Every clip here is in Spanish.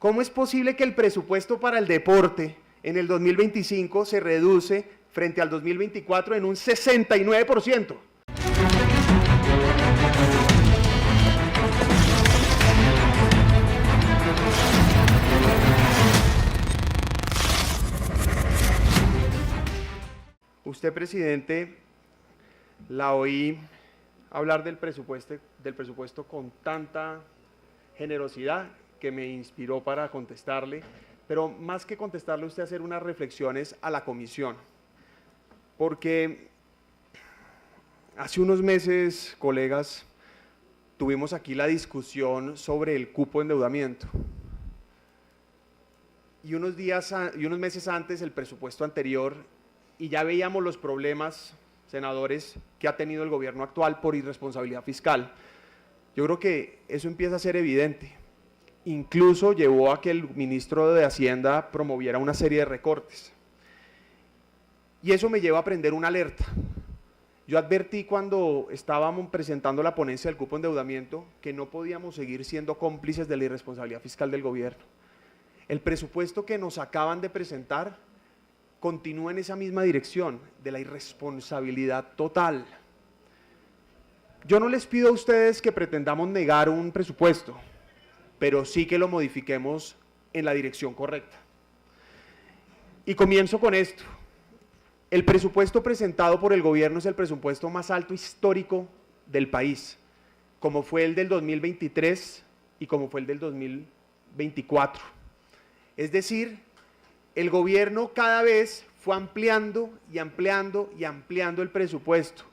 ¿Cómo es posible que el presupuesto para el deporte en el 2025 se reduce frente al 2024 en un 69%? Usted, presidente, la oí hablar del presupuesto con tanta generosidad que me inspiró para contestarle, pero más que contestarle, usted hacer unas reflexiones a la comisión, porque hace unos meses, colegas, tuvimos aquí la discusión sobre el cupo de endeudamiento, y unos meses antes el presupuesto anterior, y ya veíamos los problemas, senadores, que ha tenido el gobierno actual por irresponsabilidad fiscal. Yo creo que eso empieza a ser evidente. Incluso llevó a que el ministro de Hacienda promoviera una serie de recortes. Y eso me lleva a prender una alerta. Yo advertí cuando estábamos presentando la ponencia del cupo de endeudamiento que no podíamos seguir siendo cómplices de la irresponsabilidad fiscal del gobierno. El presupuesto que nos acaban de presentar continúa en esa misma dirección de la irresponsabilidad total. Yo no les pido a ustedes que pretendamos negar un presupuesto, pero sí que lo modifiquemos en la dirección correcta. Y comienzo con esto. El presupuesto presentado por el gobierno es el presupuesto más alto histórico del país, como fue el del 2023 y como fue el del 2024. Es decir, el gobierno cada vez fue ampliando y ampliando y ampliando el presupuesto.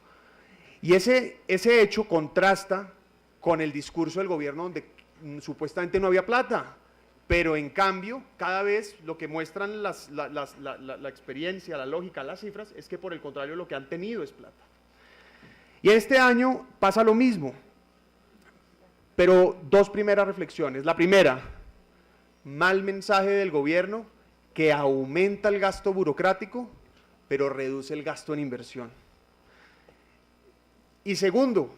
Y ese hecho contrasta con el discurso del gobierno donde supuestamente no había plata, pero en cambio cada vez lo que muestran la experiencia, la lógica, las cifras, es que por el contrario lo que han tenido es plata. Y este año pasa lo mismo, pero dos primeras reflexiones. La primera, mal mensaje del gobierno que aumenta el gasto burocrático, pero reduce el gasto en inversión. Y segundo,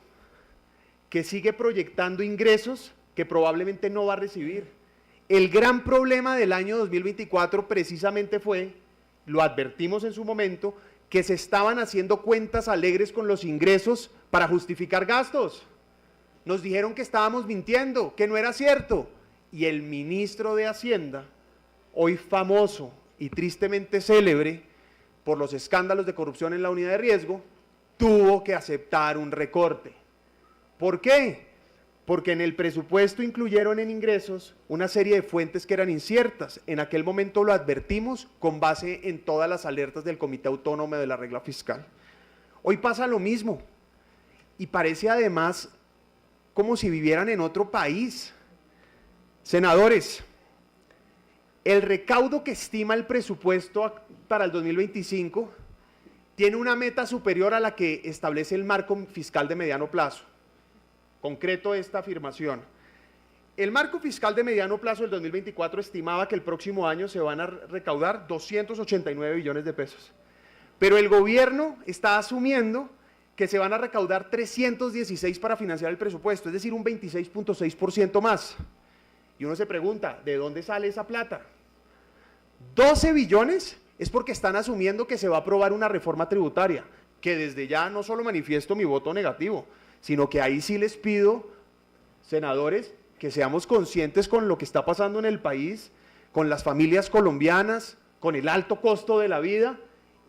que sigue proyectando ingresos que probablemente no va a recibir. El gran problema del año 2024 precisamente fue, lo advertimos en su momento, que se estaban haciendo cuentas alegres con los ingresos para justificar gastos. Nos dijeron que estábamos mintiendo, que no era cierto. Y el ministro de Hacienda, hoy famoso y tristemente célebre por los escándalos de corrupción en la unidad de riesgo, tuvo que aceptar un recorte. ¿Por qué? Porque en el presupuesto incluyeron en ingresos una serie de fuentes que eran inciertas. En aquel momento lo advertimos con base en todas las alertas del Comité Autónomo de la Regla Fiscal. Hoy pasa lo mismo y parece además como si vivieran en otro país. Senadores, el recaudo que estima el presupuesto para el 2025 tiene una meta superior a la que establece el marco fiscal de mediano plazo. Concreto esta afirmación. El marco fiscal de mediano plazo del 2024 estimaba que el próximo año se van a recaudar 289 billones de pesos. Pero el gobierno está asumiendo que se van a recaudar 316 para financiar el presupuesto, es decir, un 26.6% más. Y uno se pregunta, ¿de dónde sale esa plata? 12 billones es porque están asumiendo que se va a aprobar una reforma tributaria, que desde ya no solo manifiesto mi voto negativo, sino que ahí sí les pido, senadores, que seamos conscientes con lo que está pasando en el país, con las familias colombianas, con el alto costo de la vida,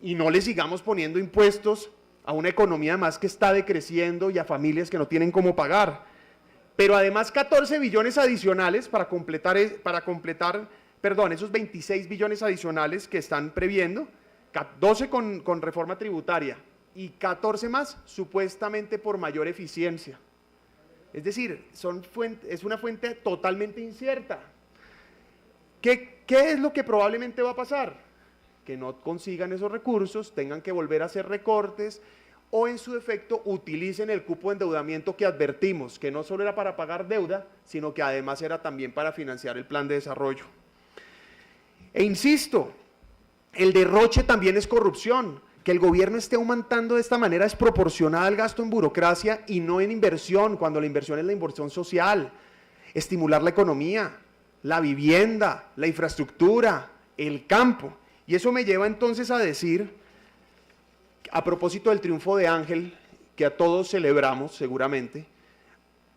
y no le sigamos poniendo impuestos a una economía más que está decreciendo y a familias que no tienen cómo pagar. Pero además 14 billones adicionales para completar, esos 26 billones adicionales que están previendo, 12 con reforma tributaria y 14 más supuestamente por mayor eficiencia. Es decir, es una fuente totalmente incierta. ¿Qué es lo que probablemente va a pasar? Que no consigan esos recursos, tengan que volver a hacer recortes, o en su defecto utilicen el cupo de endeudamiento que advertimos, que no solo era para pagar deuda, sino que además era también para financiar el plan de desarrollo. E insisto, el derroche también es corrupción. Que el gobierno esté aumentando de esta manera es proporcional al gasto en burocracia y no en inversión, cuando la inversión es la inversión social, estimular la economía. la vivienda, la infraestructura, el campo. Y eso me lleva entonces a decir, a propósito del triunfo de Ángel, que a todos celebramos seguramente,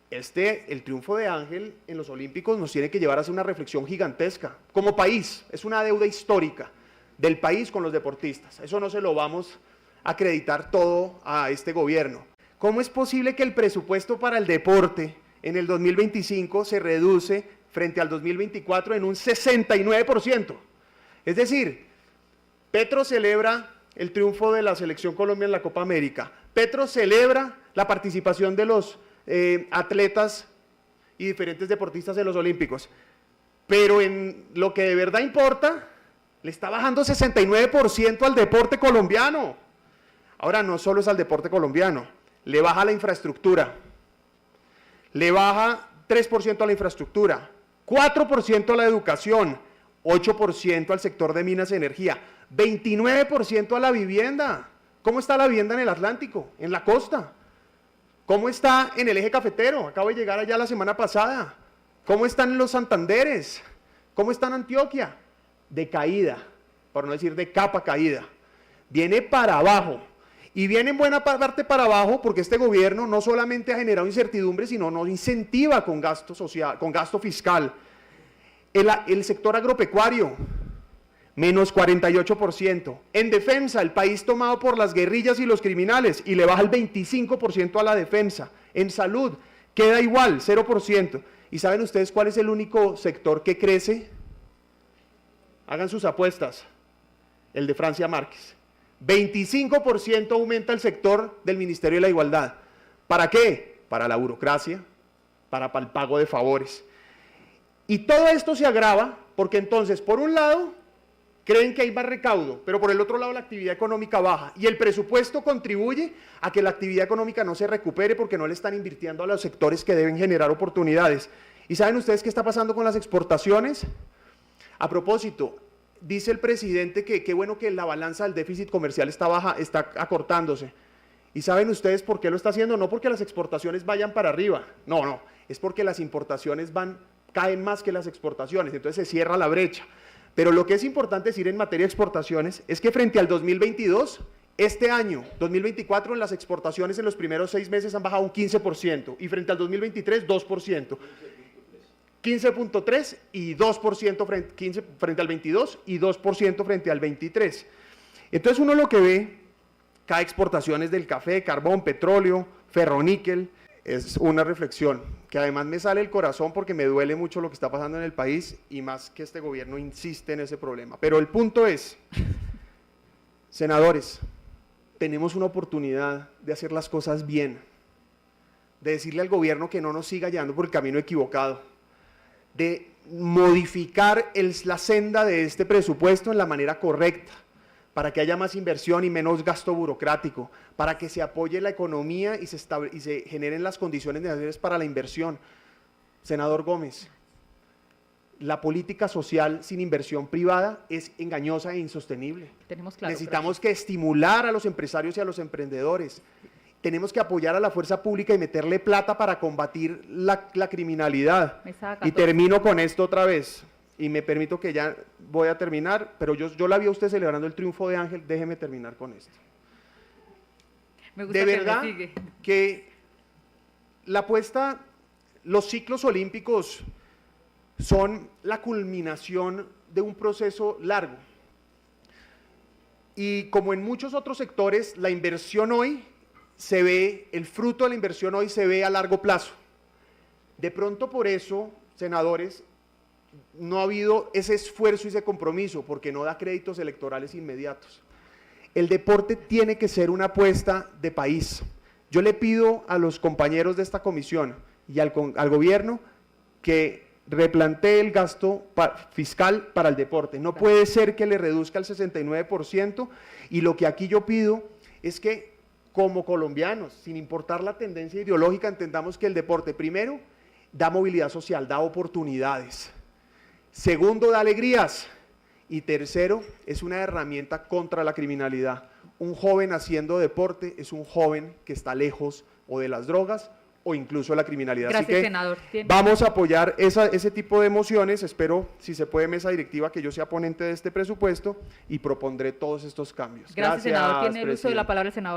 el triunfo de Ángel en los Olímpicos nos tiene que llevar a hacer una reflexión gigantesca. Como país, es una deuda histórica del país con los deportistas. Eso no se lo vamos a acreditar todo a este gobierno. ¿Cómo es posible que el presupuesto para el deporte en el 2025 se reduce frente al 2024 en un 69%? Es decir, Petro celebra el triunfo de la Selección Colombia en la Copa América. Petro celebra la participación de los atletas y diferentes deportistas en los Olímpicos. Pero en lo que de verdad importa, le está bajando 69% al deporte colombiano. Ahora, no solo es al deporte colombiano, le baja la infraestructura, le baja 3% a la infraestructura, 4% a la educación, 8% al sector de minas y energía, 29% a la vivienda. ¿Cómo está la vivienda en el Atlántico, en la costa? ¿Cómo está en el eje cafetero? Acabo de llegar allá la semana pasada. ¿Cómo están en los Santanderes? ¿Cómo está en Antioquia? De caída, por no decir de capa caída. Viene para abajo. Y viene en buena parte para abajo porque este gobierno no solamente ha generado incertidumbre, sino nos incentiva con gasto social, con gasto fiscal. El sector agropecuario, menos 48%. En defensa, el país tomado por las guerrillas y los criminales, y le baja el 25% a la defensa. En salud, queda igual, 0%. ¿Y saben ustedes cuál es el único sector que crece? Hagan sus apuestas. El de Francia Márquez. 25% aumenta el sector del Ministerio de la Igualdad. ¿Para qué? Para la burocracia, para el pago de favores. Y todo esto se agrava porque entonces, por un lado, creen que hay más recaudo, pero por el otro lado la actividad económica baja y el presupuesto contribuye a que la actividad económica no se recupere porque no le están invirtiendo a los sectores que deben generar oportunidades. ¿Y saben ustedes qué está pasando con las exportaciones? A propósito, dice el presidente que qué bueno que la balanza del déficit comercial está baja, está acortándose. ¿Y saben ustedes por qué lo está haciendo? No porque las exportaciones vayan para arriba, no, es porque las importaciones caen más que las exportaciones, entonces se cierra la brecha. Pero lo que es importante decir en materia de exportaciones es que frente al 2022, este año, 2024, en las exportaciones en los primeros 6 meses han bajado un 15%, y frente al 2023, 2%. 15.3 y 2% 15 frente al 22 y 2% frente al 23. Entonces uno lo que ve, cada exportaciones del café, carbón, petróleo, ferroníquel, es una reflexión que además me sale el corazón porque me duele mucho lo que está pasando en el país y más que este gobierno insiste en ese problema. Pero el punto es, senadores, tenemos una oportunidad de hacer las cosas bien, de decirle al gobierno que no nos siga llevando por el camino equivocado, de modificar la senda de este presupuesto en la manera correcta, para que haya más inversión y menos gasto burocrático, para que se apoye la economía y se generen las condiciones necesarias para la inversión. Senador Gómez, la política social sin inversión privada es engañosa e insostenible. Necesitamos que estimular a los empresarios y a los emprendedores. Tenemos que apoyar a la fuerza pública y meterle plata para combatir la criminalidad. Y termino con esto otra vez. Y me permito que ya voy a terminar, pero yo la vi a usted celebrando el triunfo de Ángel, déjeme terminar con esto. Me gusta de verdad que la apuesta, los ciclos olímpicos son la culminación de un proceso largo. Y como en muchos otros sectores, la inversión hoy se ve, el fruto de la inversión hoy se ve a largo plazo. De pronto por eso, senadores, no ha habido ese esfuerzo y ese compromiso porque no da créditos electorales inmediatos. El deporte tiene que ser una apuesta de país. Yo le pido a los compañeros de esta comisión y al gobierno que replantee el gasto fiscal para el deporte. No puede ser que le reduzca el 69% y lo que aquí yo pido es que como colombianos, sin importar la tendencia ideológica, entendamos que el deporte primero da movilidad social, da oportunidades. Segundo, da alegrías. Y tercero, es una herramienta contra la criminalidad. Un joven haciendo deporte es un joven que está lejos o de las drogas o incluso la criminalidad. Gracias, Así que senador. vamos a apoyar ese tipo de mociones. Espero, si se puede, mesa directiva, que yo sea ponente de este presupuesto y propondré todos estos cambios. Gracias, senador. Tiene el uso de la presidente. palabra el senador.